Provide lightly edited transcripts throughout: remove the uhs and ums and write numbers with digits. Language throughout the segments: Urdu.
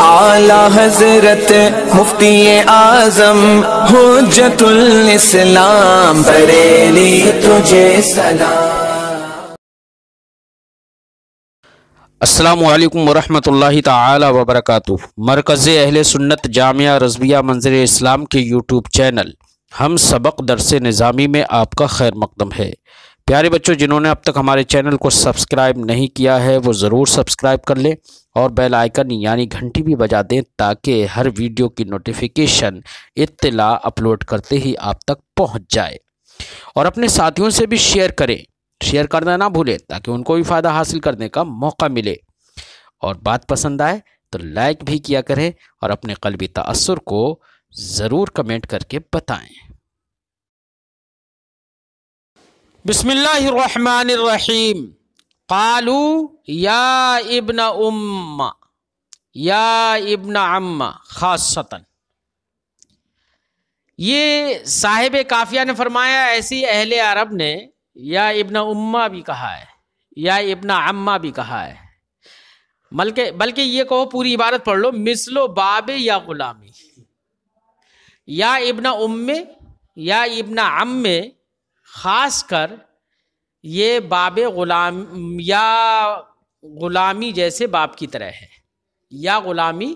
اعلی حضرت مفتی اعظم حجت الاسلام بریلی تجھے سلام۔ السلام علیکم ورحمۃ اللہ تعالی وبرکاتہ۔ مرکز اہل سنت جامعہ رضویہ منظر اسلام کے یوٹیوب چینل ہم سبق درس نظامی میں آپ کا خیر مقدم ہے۔ پیارے بچوں، جنہوں نے اب تک ہمارے چینل کو سبسکرائب نہیں کیا ہے وہ ضرور سبسکرائب کر لیں اور بیل آئیکن یعنی گھنٹی بھی بجا دیں تاکہ ہر ویڈیو کی نوٹیفیکیشن اطلاع اپلوڈ کرتے ہی آپ تک پہنچ جائے، اور اپنے ساتھیوں سے بھی شیئر کریں، شیئر کرنا نہ بھولیں تاکہ ان کو بھی فائدہ حاصل کرنے کا موقع ملے، اور بات پسند آئے تو لائک بھی کیا کریں اور اپنے قلبی تأثر کو ضرور کمنٹ کر کے بتائیں۔ بسم اللہ الرحمن الرحیم۔ قالوا یا ابن ام یا ابن عم خاصتاً، یہ صاحب قافیہ نے فرمایا ایسی اہل عرب نے یا ابن امہ بھی کہا ہے یا ابن عمہ بھی کہا ہے، بلکہ یہ کہو پوری عبارت پڑھ لو، مثل و باب یا غلامی، یا ابن ام یا ابن عم خاص کر یہ باب غلام یا غلامی جیسے باب کی طرح ہے، یا غلامی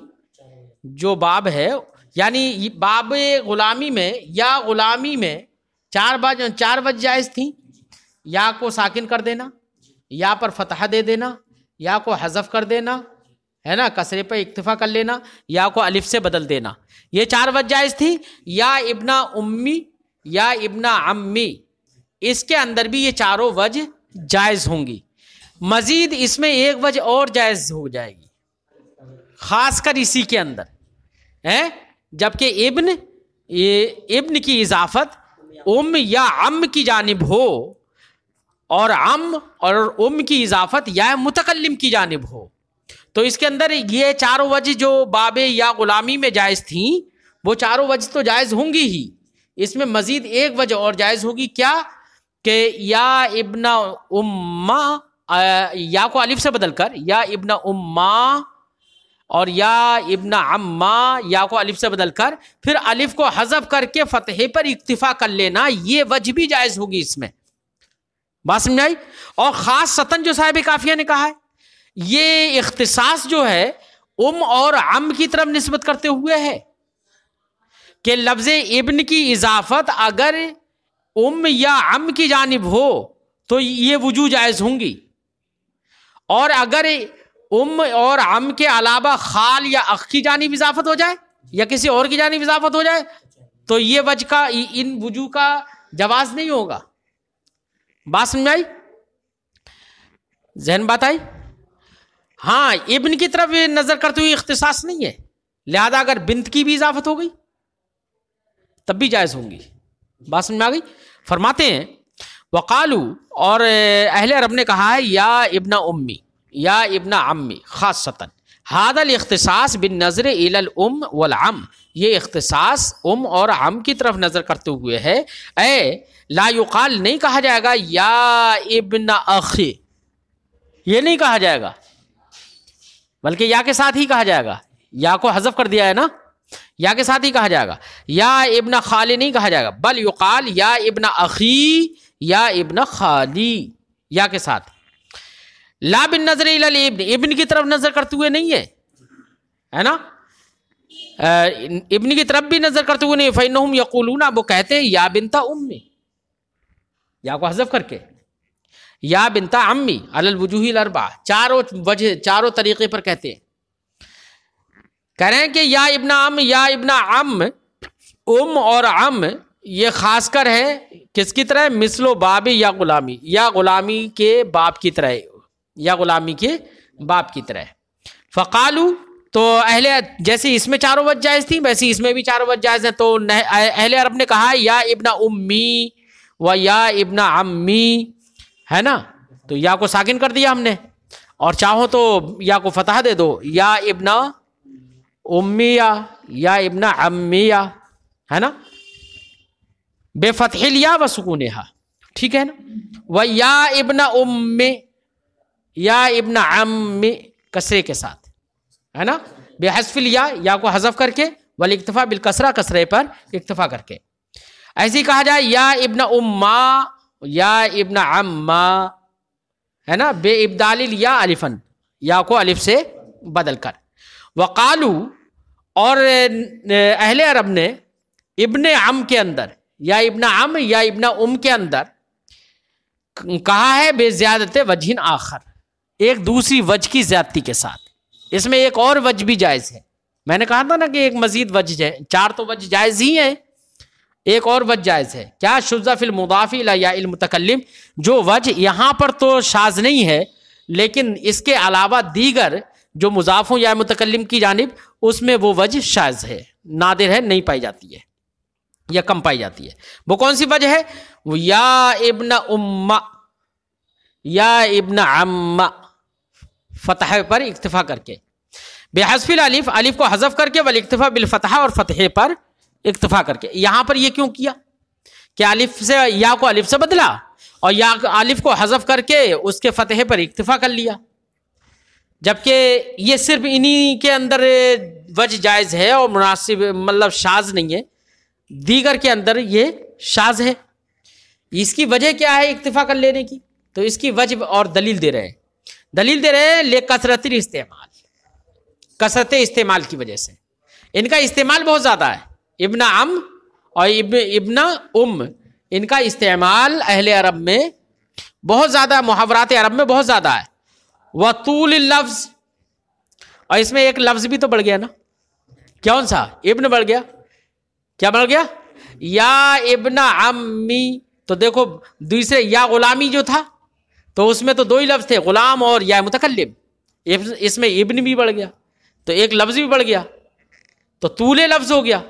جو باب ہے، یعنی باب غلامی میں یا غلامی میں چار وجہ جائز تھیں، یا کو ساکن کر دینا، یا پر فتحہ دے دینا، یا کو حذف کر دینا ہے نا، کسرے پہ اکتفا کر لینا، یا کو الف سے بدل دینا، یہ چار وجہ جائز تھی۔ یا ابن امی یا ابن عمی، اس کے اندر بھی یہ چاروں وجہ جائز ہوں گی، مزید اس میں ایک وجہ اور جائز ہو جائے گی خاص کر اسی کے اندر ہے، جبکہ ابن کی اضافت ام یا عم کی جانب ہو، اور عم اور ام کی اضافت یا متکلم کی جانب ہو، تو اس کے اندر یہ چاروں وجہ جو باب یا غلامی میں جائز تھیں وہ چاروں وجہ تو جائز ہوں گی ہی، اس میں مزید ایک وجہ اور جائز ہوگی، کیا کہ یا ابن امہ، یا کو الف سے بدل کر یا ابن امہ، اور یا ابن عمہ، یا کو الف سے بدل کر پھر الف کو حذف کر کے فتحے پر اکتفا کر لینا، یہ وجہ بھی جائز ہوگی اس میں، بات سمجھ آئی؟ اور خاصتاً جو صاحب قافیہ نے کہا ہے یہ اختصاص جو ہے ام اور عم کی طرف نسبت کرتے ہوئے ہے کہ لفظ ابن کی اضافت اگر ام یا عم کی جانب ہو تو یہ وجوہ جائز ہوں گی، اور اگر ام اور عم کے علاوہ خال یا اخ کی جانب اضافت ہو جائے یا کسی اور کی جانب اضافت ہو جائے تو یہ وجہ کا ان وجوہ کا جواز نہیں ہوگا، بات سمجھ آئی؟ ذہن بات آئی؟ ہاں، ابن کی طرف نظر کرتے ہوئے اختصاص نہیں ہے، لہذا اگر بنت کی بھی اضافت ہو گئی تب بھی جائز ہوں گی، بات سمجھ میں آ گئی؟ فرماتے ہیں وقالو، اور اہل عرب نے کہا ہے یا ابن امی یا ابن عمی خاصتاً، ھذا الاختصاص بالنظر الی الام والعم، یہ اختصاص ام اور عم کی طرف نظر کرتے ہوئے ہے، اے لا یقال، نہیں کہا جائے گا یا ابن اخی، یہ نہیں کہا جائے گا، بلکہ یا کے ساتھ ہی کہا جائے گا، یا کو حذف کر دیا ہے نا، یا کے ساتھ ہی کہا جائے گا، یا ابن خالی نہیں کہا جائے گا، بل یقال یا ابن اخی یا ابن خالی، یا کے ساتھ، لا بالنظر الی الابن، ابن کی طرف نظر کرتے ہوئے نہیں ہے نا، ابن کی طرف بھی نظر کرتے ہوئے نہیں، فإنہم یقولون، وہ کہتے ہیں یا بنت امی، یا کو حذف کر کے، یا بنت عمی علی الوجوہ الاربعہ، چاروں طریقے پر کہتے ہیں، کہہ رہے ہیں کہ یا ابن عم یا ابن عم، ام اور عم یہ خاص کر ہے کس کی طرح؟ مثل و باب یا غلامی، یا غلامی کے باب کی طرح، یا غلامی کے باب کی طرح۔ فقالو، تو جیسے اس میں چاروں وجہ جائز تھی ویسے اس میں بھی چاروں وجہ جائز ہیں، تو اہل عرب نے کہا یا ابن امی و یا ابن عمی، ہے نا، تو یا کو ساکن کر دیا ہم نے، اور چاہو تو یا کو فتح دے دو، یا ابن امیہ یا ابن عمیہ، ہے نا، بے فتح الیا و سکونہا، ٹھیک ہے نا، و یا ابن ام یا ابن عم کسرے کے ساتھ، ہے نا، بحذف الیا، یا کو حذف کر کے، والاکتفا بالکسرہ، کسرے پر اکتفا کر کے. ایسے ہی کہا جائے یا ابن اما، یا ابن عما، ہے نا، بے ابدال الیا الفن، یا کو الف سے بدل کر. وقالو، اور اہل عرب نے ابن عم کے اندر، یا ابن عم یا ابن ام کے اندر کہا ہے بے زیادت وجہ آخر، ایک دوسری وجہ کی زیادتی کے ساتھ. اس میں ایک اور وجہ بھی جائز ہے. میں نے کہا تھا نا کہ ایک مزید وجہ ہے، 4 تو وجہ جائز ہی ہیں، ایک اور وجہ جائز ہے. کیا؟ شذ فی المضاف الی یا المتکلم، جو وجہ یہاں پر تو شاذ نہیں ہے، لیکن اس کے علاوہ دیگر جو مضاف ہوں یا متکلم کی جانب، اس میں وہ وجہ شاذ ہے، نادر ہے، نہیں پائی جاتی ہے یا کم پائی جاتی ہے. وہ کون سی وجہ ہے؟ وہ یا ابن ام، یا ابن عم، فتح پر اکتفا کر کے، بحذف الالف، الف کو حذف کر کے، والاکتفا بالفتحہ، اور فتحے پر اکتفا کر کے. یہاں پر یہ کیوں کیا کہ الف سے یا کو الف سے بدلا اور یا الف کو حذف کر کے اس کے فتحے پر اکتفا کر لیا، جبکہ یہ صرف انہی کے اندر وجہ جائز ہے اور مناسب، مطلب شاذ نہیں ہے، دیگر کے اندر یہ شاذ ہے. اس کی وجہ کیا ہے اکتفا کر لینے کی؟ تو اس کی وجہ اور دلیل دے رہے ہیں. دلیل دے رہے ہیں لکثرت الاستعمال، کثرت استعمال کی وجہ سے. ان کا استعمال بہت زیادہ ہے، ابن عم اور ابن ام، ان کا استعمال اہل عرب میں بہت زیادہ، محاورات عرب میں بہت زیادہ ہے. وطول اللفظ، اور اس میں ایک لفظ بھی تو بڑھ گیا نا، کون سا؟ ابن بڑھ گیا. کیا بڑھ گیا؟ یا ابن عمی. تو دیکھو دوسرے یا غلامی جو تھا تو اس میں تو 2 ہی لفظ تھے، غلام اور یا متکلم، اس میں ابن بھی بڑھ گیا تو ایک لفظ بھی بڑھ گیا، تو طول لفظ ہو گیا.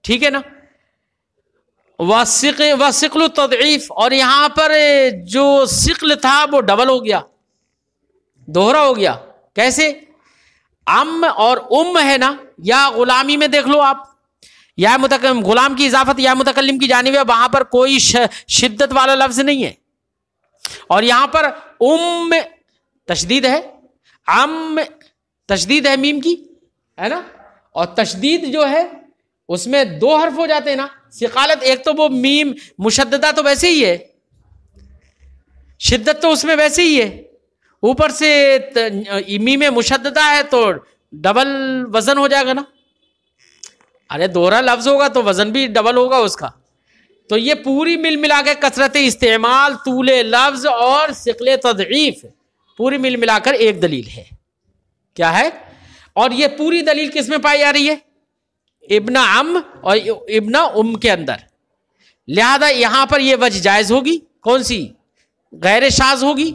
ٹھیک ہے نا. وثقل التضعیف، اور یہاں پر جو ثقل تھا وہ ڈبل ہو گیا، دوہرا ہو گیا. کیسے؟ ام اور ام ہے نا، یا غلامی میں دیکھ لو آپ، یا متکلم، غلام کی اضافت یا متکلم کی جانب ہے، وہاں پر کوئی شدت والا لفظ نہیں ہے، اور یہاں پر ام تشدید ہے، ام تشدید ہے میم کی، ہے نا. اور تشدید جو ہے اس میں 2 حرف ہو جاتے ہیں نا. ثقالت، ایک تو وہ میم مشددہ تو ویسے ہی ہے، شدت تو اس میں ویسے ہی ہے، اوپر سے میم مشددہ ہے تو ڈبل وزن ہو جائے گا نا. ارے دوہرا لفظ ہوگا تو وزن بھی ڈبل ہوگا اس کا. تو یہ پوری مل ملا کے کثرت استعمال، طول لفظ اور ثقل تضعیف، پوری مل ملا کر ایک دلیل ہے. کیا ہے؟ اور یہ پوری دلیل کس میں پائی جا رہی ہے؟ ابن عم اور ابن ام کے اندر. لہذا یہاں پر یہ وجہ جائز ہوگی. کون سی؟ غیر شاذ ہوگی،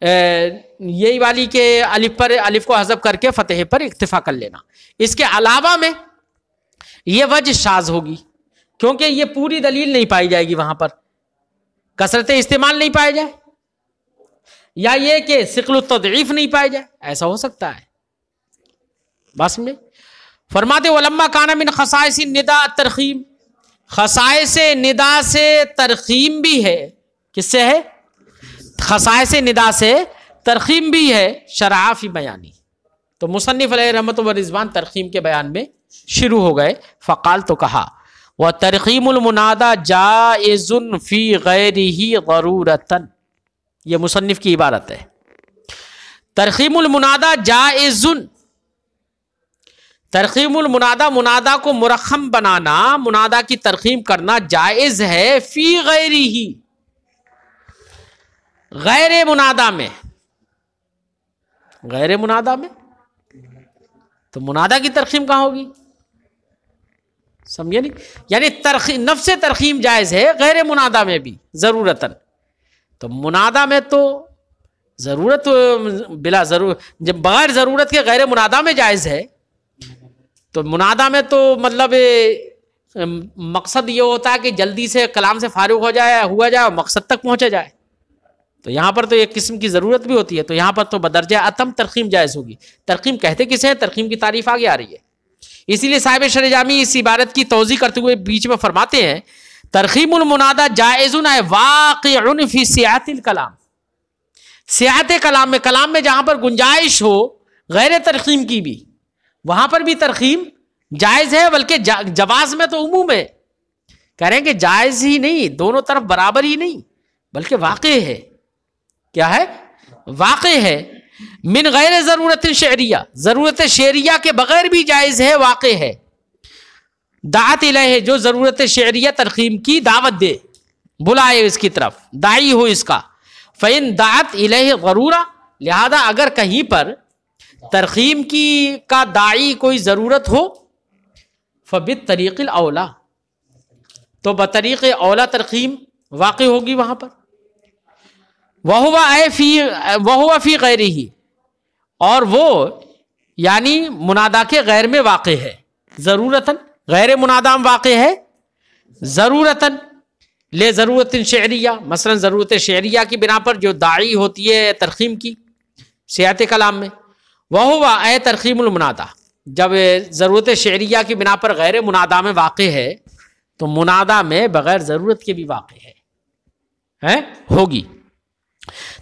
یہی والی کہ الف پر، الف کو حذف کر کے فتح پر اکتفا کر لینا. اس کے علاوہ میں یہ وجہ شاذ ہوگی کیونکہ یہ پوری دلیل نہیں پائی جائے گی، وہاں پر کثرت استعمال نہیں پائے جائے، یا یہ کہ ثقل التضعیف نہیں پائے جائے. ایسا ہو سکتا ہے. بس میں فرماتے ولما کان من خصائص النداء الترخیم، خصائص ندا سے ترخیم بھی ہے. کس سے ہے؟ خصائص ندا سے ترخیم بھی ہے. شرع فی بیانی، تو مصنف علیہ رحمت و رضوان ترخیم کے بیان میں شروع ہو گئے. فقال، تو کہا وترخیم المنادى جائز فی غیرہ ضرورتا. یہ مصنف کی عبارت ہے. ترخیم المنادى جائز، ترخیم المنادى، منادہ کو مرخم بنانا، منادہ کی ترخیم کرنا جائز ہے. فی غیرہ، غیر منادہ میں. غیر منادہ میں تو منادہ کی ترخیم کہاں ہوگی؟ سمجھے نہیں؟ یعنی نفس ترخیم جائز ہے غیر منادہ میں بھی ضرورتاً. تو منادہ میں تو ضرورت بلا ضرور، جب بغیر ضرورت کے غیر منادہ میں جائز ہے تو منادہ میں تو مطلب مقصد یہ ہوتا ہے کہ جلدی سے کلام سے فارغ ہو جائے، ہوا جائے اور مقصد تک پہنچا جائے. تو یہاں پر تو ایک قسم کی ضرورت بھی ہوتی ہے، تو یہاں پر تو بدرجہ اتم ترخیم جائز ہوگی. ترخیم کہتے کسے ہیں؟ ترخیم کی تعریف آگے آ رہی ہے. اسی لیے صاحب شرح جامی اس عبارت کی توضیح کرتے ہوئے بیچ میں فرماتے ہیں ترخیم المنادى جائز واقع فی سعۃ الکلام. سعۃ کلام میں، کلام میں جہاں پر گنجائش ہو غیر ترخیم کی بھی، وہاں پر بھی ترخیم جائز ہے، بلکہ جواز میں تو عموم ہے، کہہ رہے ہیں کہ جائز ہی نہیں، دونوں طرف برابر ہی نہیں، بلکہ واقع ہے. کیا ہے؟ واقع ہے. من غیر ضرورت شعریہ، ضرورت شعریہ کے بغیر بھی جائز ہے، واقع ہے. دعت الیہ، جو ضرورت شعریہ ترخیم کی دعوت دے، بلائے اس کی طرف، داعی ہو اس کا. فإن دعت الیہ ضرورہ، لہذا اگر کہیں پر ترخیم کی کا داعی کوئی ضرورت ہو، فبالطریق الاولیٰ، تو بطریق اولا ترخیم واقع ہوگی وہاں پر. وَهُوَ فِي غَيْرِهِ، اور وہ یعنی منادا کے غیر میں واقع ہے، ضرورتاً، غیر منادا میں واقع ہے ضرورتاً، لے ضرورت شعریہ، مثلا ضرورت شعریہ کی بنا پر جو داعی ہوتی ہے ترخیم کی سیاحت کلام میں. وَهُوَ اے ترخیم المنادا، جب ضرورت شعریہ کی بنا پر غیر منادا میں واقع ہے تو منادا میں بغیر ضرورت کے بھی واقع ہے ہوگی.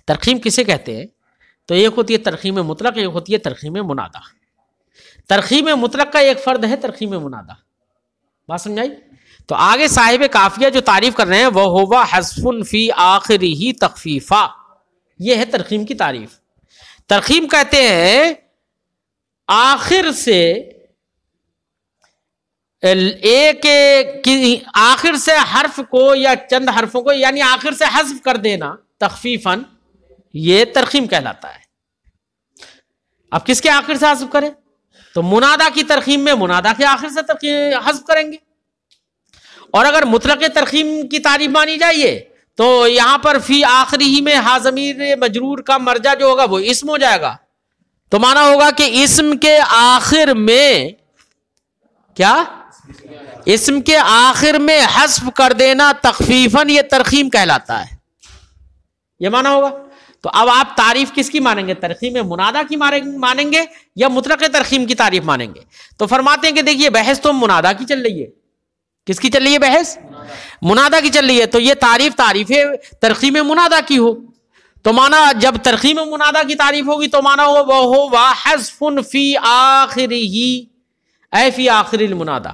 ترخیم کسے کہتے ہیں؟ تو ایک ہوتی ہے ترخیم مطلق، ایک ہوتی ہے ترخیم منادا. ترخیم مطلق کا ایک فرد ہے ترخیم منادا. بات سمجھائی؟ تو آگے صاحب کافیہ جو تعریف کر رہے ہیں، وہ ہوا حذف فی آخرہ تخفیفا، یہ ہے ترخیم کی تعریف. ترخیم کہتے ہیں آخر سے ایک آخر سے حرف کو یا چند حرفوں کو یعنی آخر سے حذف کر دینا تخفیفاً، یہ ترخیم کہلاتا ہے. اب کس کے آخر سے حذف کریں؟ تو منادا کی ترخیم میں منادا کے آخر سے حذف کریں گے. اور اگر مطلق ترخیم کی تعریف مانی جائے تو یہاں پر فی آخری میں ہا ضمیر مجرور کا مرجع جو ہوگا وہ اسم ہو جائے گا، تو مانا ہوگا کہ اسم کے آخر میں کیا؟ اسم کے آخر میں حذف کر دینا تخفیفاً، یہ ترخیم کہلاتا ہے، یہ مانا ہوگا. تو اب آپ تعریف کس کی مانیں گے؟ ترخیم منادا کی مانیں گے یا مطلق ترخیم کی تعریف مانیں گے؟ تو فرماتے ہیں کہ دیکھیے بحث تو منادا کی چل رہی ہے. کس کی چل رہی ہے بحث؟ منادا کی چل رہی ہے. تو یہ تعریف ترخیم منادا کی ہو تو مانا جب ترخیم منادا کی تعریف ہوگی تو مانا ہوگا وہ ہوا حذف فی آخرہ اے فی آخر المنادا.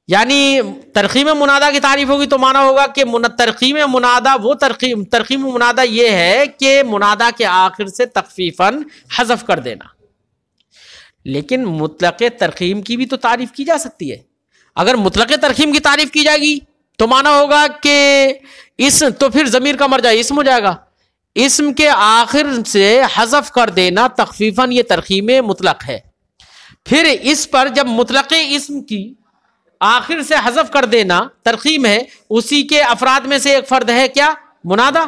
یعنی ترخیم منادا کی تعریف ہوگی تو مانا ہوگا کہ ترخیم منادا وہ ترخیم منادا یہ ہے کہ منادا کے آخر سے تخفیفاً حذف کر دینا. لیکن مطلق ترخیم کی بھی تو تعریف کی جا سکتی ہے. اگر مطلق ترخیم کی تعریف کی جائے گی تو مانا ہوگا کہ اسم، تو پھر ضمیر کا مرجع اسم ہو جائے گا. اسم کے آخر سے حذف کر دینا تخفیفاً، یہ ترخیم مطلق ہے. پھر اس پر جب مطلق اسم کی آخر سے حذف کر دینا ترخیم ہے، اسی کے افراد میں سے ایک فرد ہے کیا؟ منادا.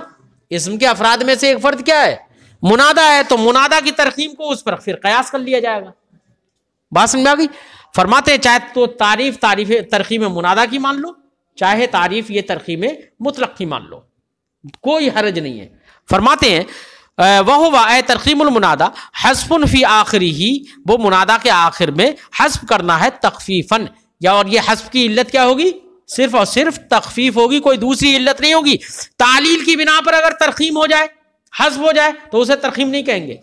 اسم کے افراد میں سے ایک فرد کیا ہے؟ منادا ہے. تو منادا کی ترخیم کو اس پر پھر قیاس کر لیا جائے گا. بات سمجھ آ گئی؟ فرماتے ہیں چاہے تو تعریف ترخیم منادا کی مان لو، چاہے تعریف یہ ترخیم مطلق کی مان لو، کوئی حرج نہیں ہے. فرماتے ہیں وَهُوَ اے ترخیم المنادا حذف فی آخرہ، وہ منادا کے آخر میں حذف کرنا ہے تخفیفاً. یا اور یہ حذف کی علت کیا ہوگی؟ صرف اور صرف تخفیف ہوگی، کوئی دوسری علت نہیں ہوگی. تعلیل کی بنا پر اگر ترخیم ہو جائے، حذف ہو جائے تو اسے ترخیم نہیں کہیں گے.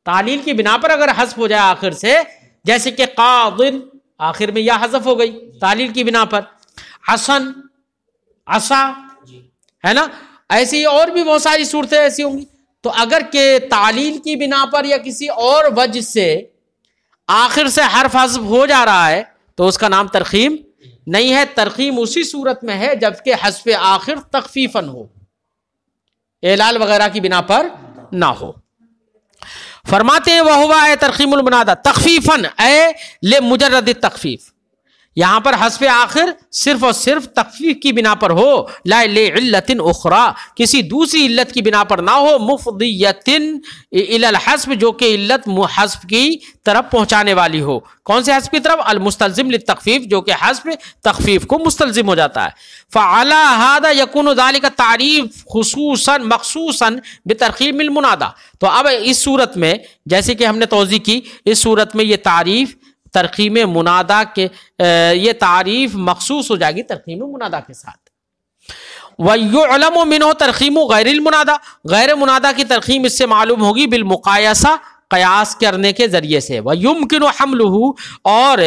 تعلیل کی بنا پر اگر حذف ہو جائے آخر سے، جیسے کہ قاضٍ آخر میں یا حذف ہو گئی تعلیل کی بنا پر، حسن، عصا، ہے نا، ایسی اور بھی بہت ساری صورتیں ایسی ہوں گی. تو اگر کہ تعلیل کی بنا پر یا کسی اور وجہ سے آخر سے حرف حذف ہو جا رہا ہے تو اس کا نام ترخیم نہیں ہے. ترخیم اسی صورت میں ہے جبکہ حذف آخر تخفیفاً ہو، اعلال وغیرہ کی بنا پر نہ ہو. فرماتے ہیں وَهُوَ اے ترخیم المنادا تخفیفاً اے لمجرد التخفیف، یہاں پر حذف آخر صرف اور صرف تخفیف کی بنا پر ہو، لا لعلت اخرى، کسی دوسری علت کی بنا پر نہ ہو، مفضیۃ الی الحذف، جو کہ علت حذف کی طرف پہنچانے والی ہو. کون سے حذف کی طرف؟ المستلزم للتخفیف، جو کہ حذف تخفیف کو مستلزم ہو جاتا ہے. فعلی ھذا یکون ذلک التعریف خصوصا مخصوصا بترخیم المنادا. تو اب اس صورت میں جیسے کہ ہم نے توضیح کی، اس صورت میں یہ تعریف ترخیم منادا کے یہ تعریف مخصوص ہو جائے گی ترخیم منادا کے ساتھ. وَيُعْلَمُ مِنْهُ ترخیم غیر المنادا، غیر منادا کی ترخیم اس سے معلوم ہوگی بالمقایسہ، قیاس کرنے کے ذریعے سے. وَيُمْكِنُ حَمْلُهُ، اور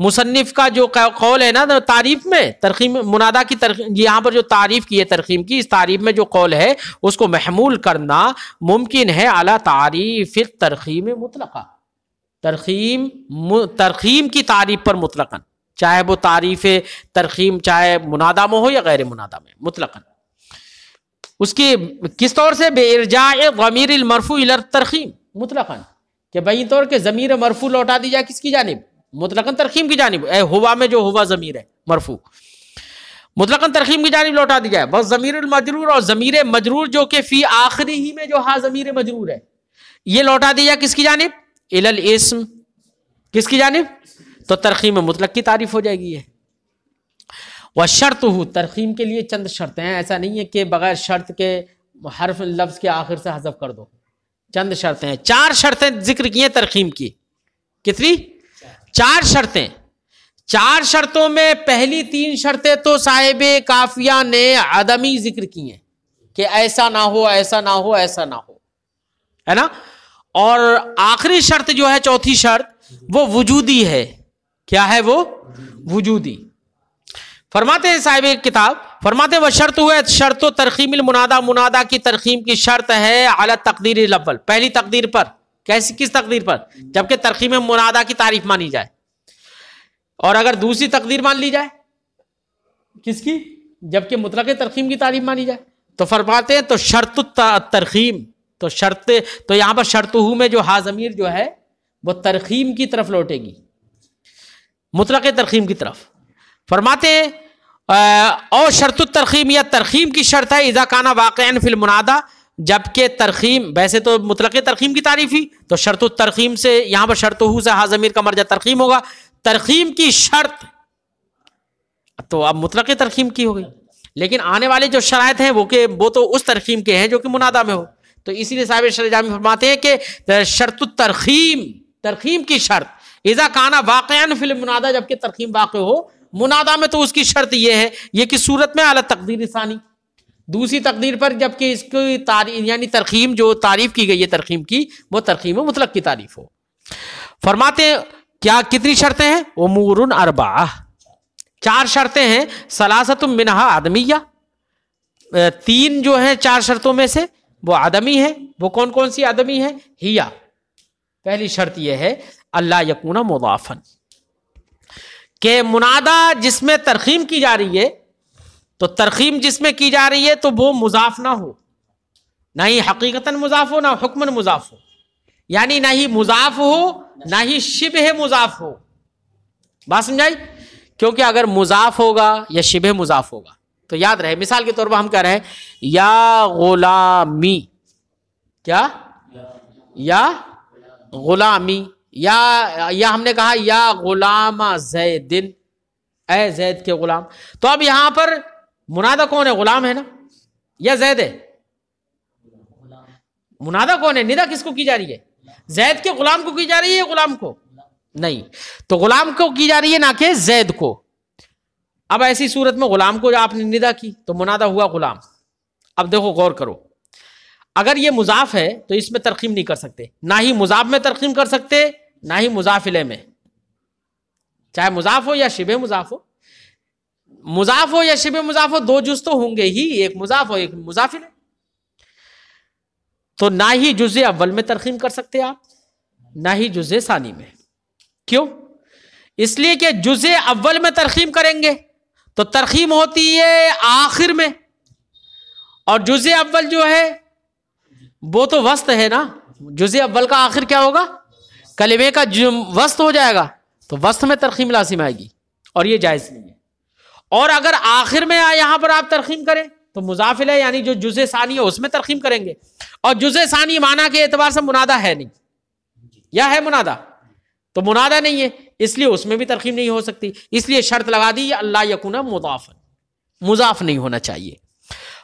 مصنف کا جو قول ہے نا تعریف میں، ترخیم منادا کی یہاں پر جو تعریف کی ہے ترخیم کی، اس تعریف میں جو قول ہے اس کو محمول کرنا ممکن ہے علی تعریف الترخیم مطلقہ، ترخیم کی تعریف پر مطلقاً، چاہے وہ تعریف ترخیم چاہے منادا میں ہو یا غیر منادا میں، مطلقاً. اس کی کس طور سے؟ بے ارجاع ضمیر المرفوع الی الترخیم مطلقاً، کہ بھئی طور کے ضمیر مرفوع لوٹا دی جائے کس کی جانب؟ مطلقاً ترخیم کی جانب. اے ہوا میں جو ہوا ضمیر ہے مرفوع مطلقاً ترخیم کی جانب لوٹا دی جائے. بس ضمیر المجرور، اور ضمیر مجرور جو کہ فی آخری ہی میں جو ہاں ضمیر مجرور ہے یہ لوٹا دی جائے کس کی جانب؟ الی الاسم، کس کی جانب؟ تو ترخیم مطلق کی تعریف ہو جائے گی. وشرطہ، ترخیم کے لیے چند شرطیں ہیں، ایسا نہیں ہے کہ بغیر شرط کے حرف لفظ کے آخر سے حذف کر دو. چند شرطیں ہیں، 4 شرطیں ذکر کی ہیں ترخیم کی. کتنی؟ 4 شرطیں. 4 شرطوں میں پہلی 3 شرطیں تو صاحب کافیہ نے عدمی ذکر کی ہیں کہ ایسا نہ ہو، ایسا نہ ہو، ایسا نہ ہو، ہے نا. اور آخری شرط جو ہے چوتھی شرط وہ وجودی ہے. کیا ہے وہ؟ وجودی. فرماتے ہیں صاحب کتاب، فرماتے ہیں وہ شرط ہوئے شرط و ترخیم المنادا، منادا کی ترخیم کی شرط ہے علی تقدیر الاول، پہلی تقدیر پر. کس تقدیر پر؟ جبکہ ترخیم منادا کی تعریف مانی جائے. اور اگر دوسری تقدیر مان لی جائے کس کی؟ جبکہ مطلق ترخیم کی تعریف مانی جائے. تو فرماتے ہیں تو شرط ترخیم، تو شرط، تو یہاں پر شرط ہو میں جو ہا ضمیر جو ہے وہ ترخیم کی طرف لوٹے گی، مطلق ترخیم کی طرف. فرماتے ہیں اور شرط الترخیم، یا ترخیم کی شرط ہے اذا کانا واقعا فی المنادا، جبکہ ترخیم، ویسے تو مطلق ترخیم کی تعریف ہی، تو شرط الترخیم سے یہاں پر شرط ہو سے ہا ضمیر کا مرجع ترخیم ہوگا. ترخیم کی شرط تو اب مطلق ترخیم کی ہو گئی، لیکن آنے والے جو شرائط ہیں وہ تو اس ترخیم کے ہیں جو کہ منادا میں ہو. تو اسی لیے صاحب شرح جامی فرماتے ہیں کہ شرط الترخیم، ترخیم کی شرط اذا کانا واقعا فی المنادا، جبکہ ترخیم واقع ہو منادا میں، تو اس کی شرط یہ ہے، یہ کس صورت میں؟ اعلی تقدیر ثانی، دوسری تقدیر پر، جبکہ اس کی یعنی ترخیم جو تعریف کی گئی ہے ترخیم کی وہ ترخیم مطلق کی تعریف ہو. فرماتے ہیں کیا کتنی شرطیں ہیں؟ امور اربعہ، 4 شرطیں ہیں. ثلاثۃ منہا عدمیہ، 3 جو ہیں 4 شرطوں میں سے وہ عدمی ہے. وہ کون کون سی عدمی ہے؟ ہیا، پہلی شرط یہ ہے اللہ یکون مضافا، کہ منادا جس میں ترخیم کی جا رہی ہے، تو ترخیم جس میں کی جا رہی ہے تو وہ مضاف نہ ہو، نہ ہی حقیقتاً مضاف ہو، نہ حکماً مضاف ہو، یعنی نہ ہی مضاف ہو نہ ہی شبہ مضاف ہو. بات سمجھائی؟ کیونکہ اگر مضاف ہوگا یا شبہ مضاف ہوگا تو یاد رہے، مثال کے طور پر ہم کہہ رہے ہیں یا غلامی، کیا؟ یا غلامی، یا ہم نے کہا یا غلام زیدن، اے زید کے غلام. تو اب یہاں پر منادا کون ہے؟ غلام ہے نا، یا زید ہے؟ منادا کون ہے؟ ندا کس کو کی جا رہی ہے؟ زید کے غلام کو کی جا رہی ہے، غلام کو نہیں. تو غلام کو کی جا رہی ہے نہ کہ زید کو. اب ایسی صورت میں غلام کو آپ نے ندا کی تو منادا ہوا غلام. اب دیکھو غور کرو، اگر یہ مضاف ہے تو اس میں ترخیم نہیں کر سکتے، نہ ہی مضاف میں ترخیم کر سکتے، نہ ہی مضاف الیہ میں، چاہے مضاف ہو یا شبہ مضاف ہو. مضاف ہو یا شبہ مضاف ہو، 2 جز تو ہوں گے ہی، ایک مضاف ہو ایک مضاف الیہ. تو نہ ہی جزء اول میں ترخیم کر سکتے آپ، نہ ہی جزء ثانی میں. کیوں؟ اس لیے کہ جزء اول میں ترخیم کریں گے تو ترخیم ہوتی ہے آخر میں، اور جزء اول جو ہے وہ تو وسط ہے نا. جزء اول کا آخر کیا ہوگا؟ کلمے کا وسط ہو جائے گا، تو وسط میں ترخیم لازم آئے گی، اور یہ جائز نہیں ہے. اور اگر آخر میں یہاں پر آپ ترخیم کریں تو مضاف الیہ یعنی جو جزء ثانی ہے اس میں ترخیم کریں گے، اور جزء ثانی معنی کے اعتبار سے منادا ہے نہیں، یا ہے منادا؟ تو منادا نہیں ہے، اس لیے اس میں بھی ترخیم نہیں ہو سکتی. اس لیے شرط لگا دی اللہ یکون مضافا، مضاف نہیں ہونا چاہیے.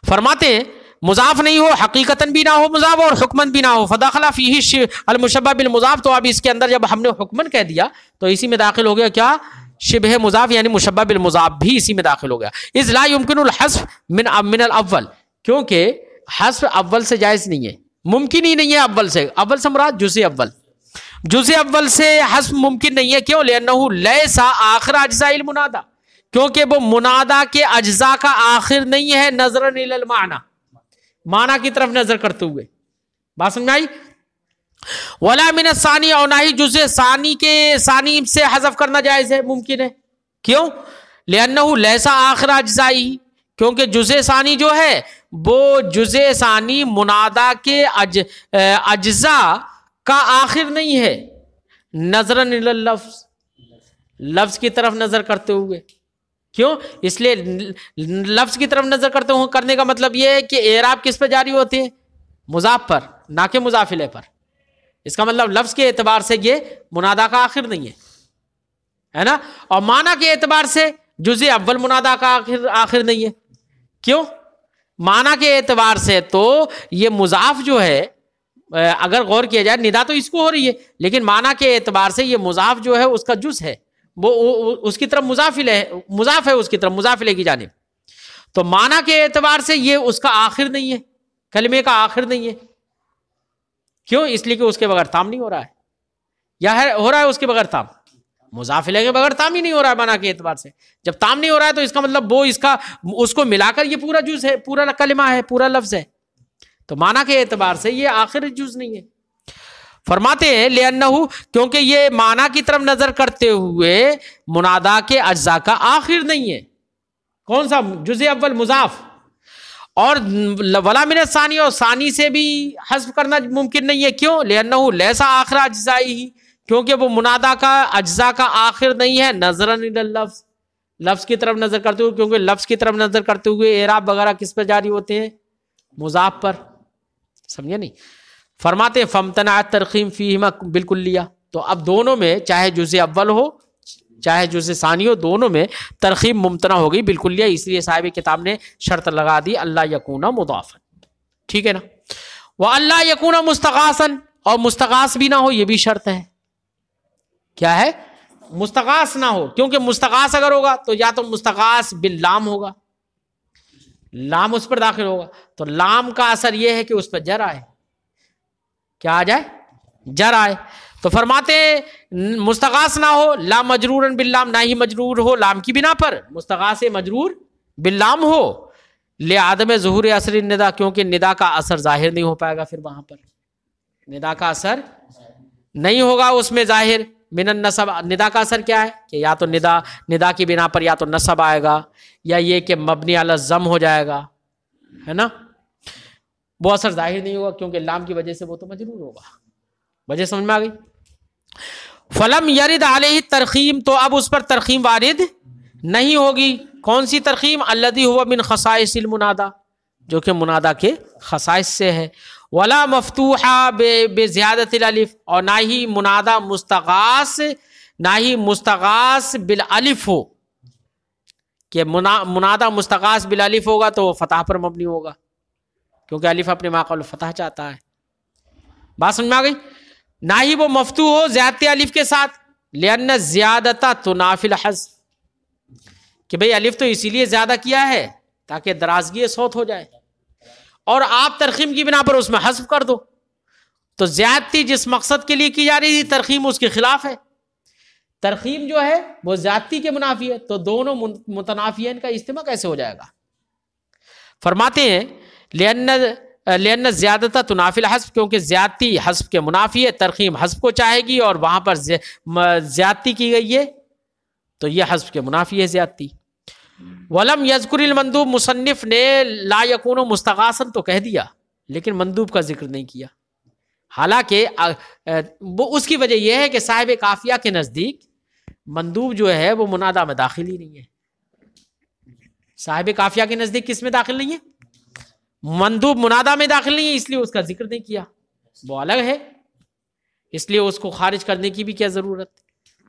فرماتے ہیں مضاف نہیں ہو، حقیقتاً بھی نہ ہو مضاف، اور حکماً بھی نہ ہو. فداخل فیہ المشبہ بالمضاف، تو اب اس کے اندر جب ہم نے حکماً کہہ دیا تو اسی میں داخل ہو گیا کیا؟ شبہ مضاف، یعنی مشبہ بالمضاف بھی اسی میں داخل ہو گیا. اذ لا يمكن الحذف من الاول، کیونکہ حذف اول سے جائز نہیں ہے، ممکن ہی نہیں ہے اول سے. اول سے مراد جزء اول، جزء اول سے حذف ممکن نہیں ہے. کیوں؟ لأنه لیس آخر اجزاء المنادا، کیونکہ وہ منادا کے اجزاء کا آخر نہیں ہے. نظرا الی المعنی، معنی کی طرف نظر کرتے ہوئے. بات سمجھ آئی؟ ولا من الثانی، اور نہ ہی جزء ثانی کے ثانی سے حذف کرنا جائز ہے، ممکن ہے. کیوں؟ لأنه لیس آخر اجزائی، کیونکہ جزء ثانی جو ہے وہ جزء ثانی منادا کے اجزاء کا آخر نہیں ہے. نظرا الی اللفظ، لفظ کی طرف نظر کرتے ہوئے. کیوں؟ اس لیے لفظ کی طرف نظر کرتے ہوئے کرنے کا مطلب یہ ہے کہ اعراب کس پہ جاری ہوتے ہیں؟ مضاف پر، نہ کہ مضاف الیہ پر. اس کا مطلب لفظ کے اعتبار سے یہ منادا کا آخر نہیں ہے نا. اور معنی کے اعتبار سے جزء اول منادا کا آخر نہیں ہے. کیوں؟ معنی کے اعتبار سے تو یہ مضاف جو ہے، اگر غور کیا جائے ندا تو اس کو ہو رہی ہے، لیکن معنی کے اعتبار سے یہ مضاف جو ہے اس کا جز ہے، وہ اس کی طرف مضاف ہے اس کی طرف مضاف الیہ کی جانب. تو معنی کے اعتبار سے یہ اس کا آخر نہیں ہے، کلمے کا آخر نہیں ہے. کیوں؟ اس لیے کہ اس کے بغیر تام نہیں ہو رہا ہے، یا ہو رہا ہے اس کے بغیر تام؟ مضاف الیہ کے بغیر تام ہی نہیں ہو رہا ہے معنی کے اعتبار سے. جب تام نہیں ہو رہا ہے تو اس کا مطلب وہ اس کو ملا کر یہ پورا جز ہے، پورا کلمہ ہے، پورا لفظ ہے. تو معنی کے اعتبار سے یہ آخر جز نہیں ہے. فرماتے ہیں لأنہ، کیونکہ یہ معنی کی طرف نظر کرتے ہوئے منادا کے اجزاء کا آخر نہیں ہے. کون سا؟ جزء اول مضاف. اور ولا من الثانی، اور ثانی سے بھی حذف کرنا ممکن نہیں ہے. کیوں؟ لأنہ لیس آخر اجزائی، کیونکہ وہ منادا کا اجزاء کا آخر نہیں ہے. نظرا الی اللفظ، لفظ کی طرف نظر کرتے ہوئے، کیونکہ لفظ کی طرف نظر کرتے ہوئے اعراب وغیرہ کس پر جاری ہوتے ہیں؟ مضاف پر. سمجھے نہیں؟ فرماتے فامتنع الترخیم فیہما بالکلیہ. تو اب دونوں میں، چاہے جزء اول ہو چاہے جزء ثانی ہو، دونوں میں ترخیم ممتنع ہو گئی بالکلیہ. اس لیے صاحب کتاب نے شرط لگا دی اللہ یکون مضافا. ٹھیک ہے نا؟ وَأَلَّا يَكُونَ مُسْتَغَاثًا، اور مستغاث بھی نہ ہو، یہ بھی شرط ہے. کیا ہے؟ مستغاث نہ ہو. کیونکہ مستغاث اگر ہوگا تو یا تو مستغاث باللام ہوگا، لام اس پر داخل ہوگا، تو لام کا اثر یہ ہے کہ اس پر جر آئے. کیا آ جائے؟ جر آئے. تو فرماتے مستغاث نہ ہو، لا مجرورن باللام، نہ ہی مجرور ہو لام کی بنا پر، مستغاث مجرور باللام ہو. لعدم ظہور اثر الندا، کیونکہ ندا کا اثر ظاہر نہیں ہو پائے گا. پھر وہاں پر ندا کا اثر نہیں ہوگا اس میں ظاہر. من النصب، ندا کا اثر کیا ہے کہ یا تو ندا کی بنا پر یا تو نصب آئے گا، یا یہ کہ مبنی علی الضم ہو جائے گا، ہے نا. وہ اثر ظاہر نہیں ہوگا کیونکہ لام کی وجہ سے وہ تو مجرور ہوگا. وجہ سمجھ میں آ گئی؟ فلم یرد علیہ ترخیم، تو اب اس پر ترخیم وارد نہیں ہوگی. کون سی ترخیم؟ الذی هو من خصائص المنادا، جو کہ منادا کے خصائص سے ہے. ولا مفتوحہ بزیادت الالف، اور نہ ہی منادا مستغاث، نہ ہی مستغاث بالالف ہو، کہ منادا مستغاث بالالف ہوگا تو فتح پر مبنی ہوگا، کیونکہ الف اپنے ماقبل فتح چاہتا ہے. بات سمجھ میں آ گئی؟ نہ ہی وہ مفتوح ہو زیادتی الف کے ساتھ، لأن زیادت تنافی الحذف، کہ بھئی الف تو اسی لیے زیادہ کیا ہے تاکہ درازگی صوت ہو جائے، اور آپ ترخیم کی بنا پر اس میں حذف کر دو. تو زیادتی جس مقصد کے لیے کی جا رہی تھی ترخیم اس کے خلاف ہے. ترخیم جو ہے وہ زیادتی کے منافی ہے، تو دونوں متنافیین کا اجتماع کیسے ہو جائے گا؟ فرماتے ہیں لأن زیادت تنافی الحذف، کیونکہ زیادتی حذف کے منافی ہے. ترخیم حذف کو چاہے گی اور وہاں پر زیادتی کی گئی ہے تو یہ حذف کے منافی ہے زیادتی. ولم یذکر المندوب، مصنف نے لا یکون مستغاثا تو کہہ دیا لیکن مندوب کا ذکر نہیں کیا. حالانکہ وہ اس کی وجہ یہ ہے کہ صاحب قافیہ کے نزدیک مندوب جو ہے وہ منادا میں داخل ہی نہیں ہے. صاحب قافیہ کے نزدیک کس میں داخل نہیں ہے؟ مندوب منادا میں داخل نہیں ہے، اس لیے اس کا ذکر نہیں کیا. وہ الگ ہے، اس لیے اس کو خارج کرنے کی بھی کیا ضرورت،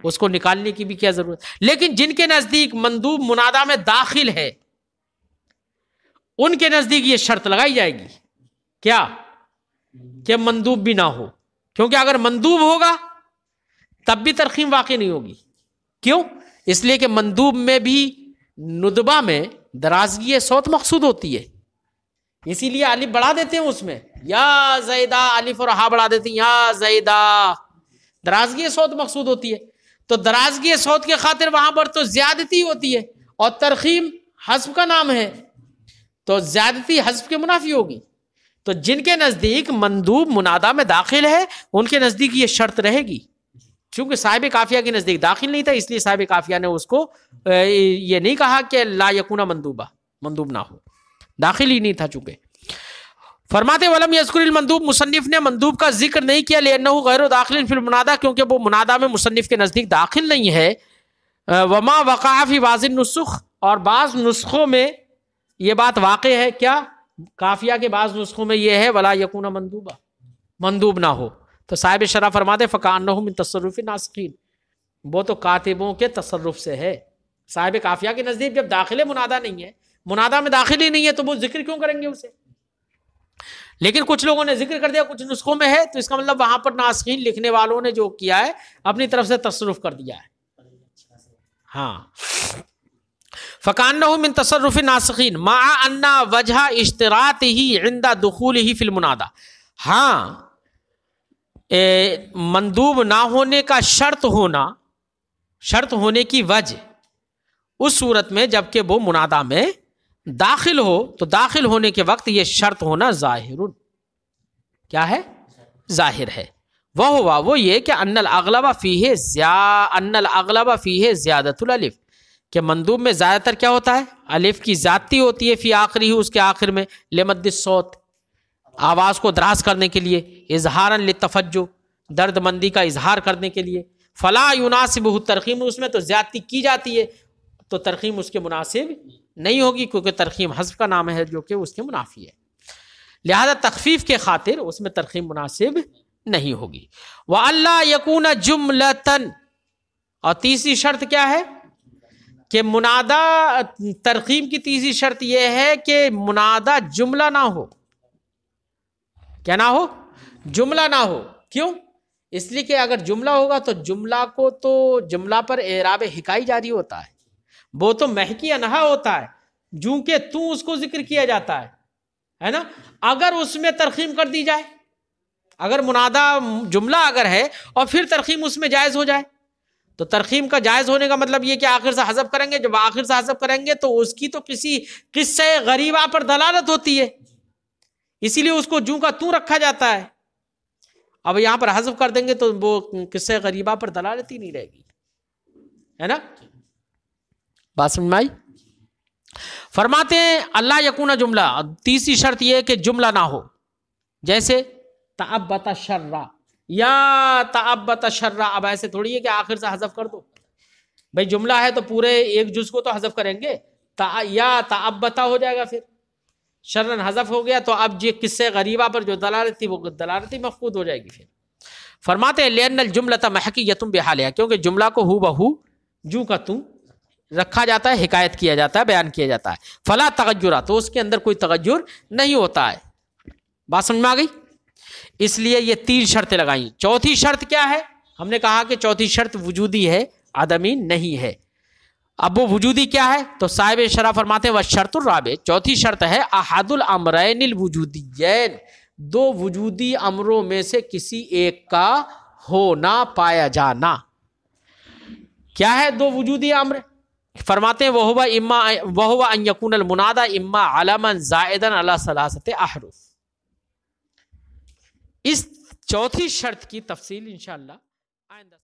اس کو نکالنے کی بھی کیا ضرورت. لیکن جن کے نزدیک مندوب منادا میں داخل ہے ان کے نزدیک یہ شرط لگائی جائے گی کیا کہ مندوب بھی نہ ہو، کیونکہ اگر مندوب ہوگا تب بھی ترخیم واقع نہیں ہوگی. کیوں؟ اس لیے کہ مندوب میں بھی ندبہ میں درازگی صوت مقصود ہوتی ہے، اسی لیے الف بڑھا دیتے ہیں اس میں، یا زیدہ، الف اور ہا بڑھا دیتے ہیں، یا زیدہ. درازگی صوت مقصود ہوتی ہے، تو درازگی صوت کے خاطر وہاں پر تو زیادتی ہوتی ہے، اور ترخیم حذف کا نام ہے، تو زیادتی حذف کے منافی ہوگی. تو جن کے نزدیک مندوب منادا میں داخل ہے ان کے نزدیک یہ شرط رہے گی. چونکہ صاحب قافیہ کے نزدیک داخل نہیں تھا، اس لیے صاحب قافیہ نے اس کو یہ نہیں کہا کہ لا یکون مندوبہ، مندوب نہ ہو، داخل ہی نہیں تھا. چونکہ فرماتے ولم یذکر المندوب، مصنف نے مندوب کا ذکر نہیں کیا، لأنہ غیر داخل فی المنادا، کیونکہ وہ منادا میں مصنف کے نزدیک داخل نہیں ہے. وما وقع فی بعض النسخ، اور بعض نسخوں میں یہ بات واقع ہے، کیا؟ قافیہ کے بعض نسخوں میں یہ ہے ولا یکون مندوبہ، مندوب نہ ہو. تو صاحب شرح فرماتے فکانہ من تصرف ناسخین، وہ تو کاتبوں کے تصرف سے ہے. صاحب قافیہ کے نزدیک جب داخل منادا نہیں ہے، منادا میں داخل ہی نہیں ہے، تو وہ ذکر کیوں کریں گے اسے؟ لیکن کچھ لوگوں نے ذکر کر دیا، کچھ نسخوں میں ہے، تو اس کا مطلب وہاں پر ناسخین لکھنے والوں نے جو کیا ہے اپنی طرف سے تصرف کر دیا ہے. ہاں، فکانہ من تصرف ناسخین مع ان وجہ اشتراطہ عند دخولہ فی المنادا. ہاں، مندوب نہ ہونے کا شرط ہونے کی وجہ اس صورت میں جبکہ وہ منادا میں داخل ہو، تو داخل ہونے کے وقت یہ شرط ہونا ظاہر، کیا ہے؟ ظاہر ہے. وہ یہ کہ ان الاغلب فیہ زیادۃ الالف، کہ مندوب میں زیادہ تر کیا ہوتا ہے؟ الف کی زیادتی ہوتی ہے، فی آخری، اس کے آخر میں، لمد الصوت، آواز کو دراز کرنے کے لیے، اظہارا للتفجع، درد مندی کا اظہار کرنے کے لیے. فلا یناسبہ ترخیم، اس میں تو زیادتی کی جاتی ہے، تو ترخیم اس کے مناسب نہیں ہوگی، کیونکہ ترخیم حذف کا نام ہے جو کہ اس کے منافی ہے. لہذا تخفیف کے خاطر اس میں ترخیم مناسب نہیں ہوگی. وَأَلَّا يَكُونَ جُمْلَةً، اور تیسری شرط کیا ہے کہ منادا، ترخیم کی تیسری شرط یہ ہے کہ منادا جملہ نہ ہو. کیا نہ ہو؟ جملہ نہ ہو. کیوں؟ اس لیے کہ اگر جملہ ہوگا تو جملہ پر اعراب حکائی جاری ہوتا ہے، وہ تو محکی انہا ہوتا ہے، جو کہ تو اس کو ذکر کیا جاتا ہے نا. اگر اس میں ترخیم کر دی جائے، اگر منادا جملہ اگر ہے اور پھر ترخیم اس میں جائز ہو جائے، تو ترخیم کا جائز ہونے کا مطلب یہ کہ آخر سے حذف کریں گے. جب آخر سے حذف کریں گے تو اس کی تو کسی قصہ غریبہ پر دلالت ہوتی ہے، اسی لیے اس کو جو کا تو رکھا جاتا ہے. اب یہاں پر حذف کر دیں گے تو وہ قصہ غریبہ پر دلالت ہی نہیں رہے گی، ہے نا. بات سمجھ میں آئی؟ فرماتے ہیں اللہ یکون جملہ، تیسری شرط یہ ہے کہ جملہ نہ ہو. جیسے تعبت شرّا، یا تعبت شرّا، اب ایسے تھوڑی ہے کہ آخر سے حذف کر دو. بھئی جملہ ہے تو پورے ایک جز کو تو حذف کریں گے، یا تعبتا ہو جائے گا، پھر شرن حذف ہو گیا تو اب یہ قصہ غریبہ پر جو دلالت تھی وہ دلالتی مفقود ہو جائے گی. پھر فرماتے ہیں لأن الجملۃ محکیۃ بحالها، کیونکہ جملہ کو ہو بہو جو کا تو رکھا جاتا ہے، حکایت کیا جاتا ہے، بیان کیا جاتا ہے. فلا تغیر، تو اس کے اندر کوئی تغیر نہیں ہوتا ہے. بات سمجھ میں آ گئی؟ اس لیے یہ تین شرطیں لگائیں. چوتھی شرط کیا ہے؟ ہم نے کہا کہ چوتھی شرط وجودی ہے، عدمی نہیں ہے. اب وہ وجودی کیا ہے؟ تو صاحب شرح فرماتے ہیں والشرط الرابع، چوتھی شرط ہے احد الامرین الوجودیین، دو وجودی امروں میں سے کسی ایک کا ہونا، پایا جانا. کیا ہے دو وجودی امر؟ فرماتے ہیں وہو ان یکون المنادا اما علما زائدا علی ثلاثۃ احرف. اس چوتھی شرط کی تفصیل انشاءاللہ آئندہ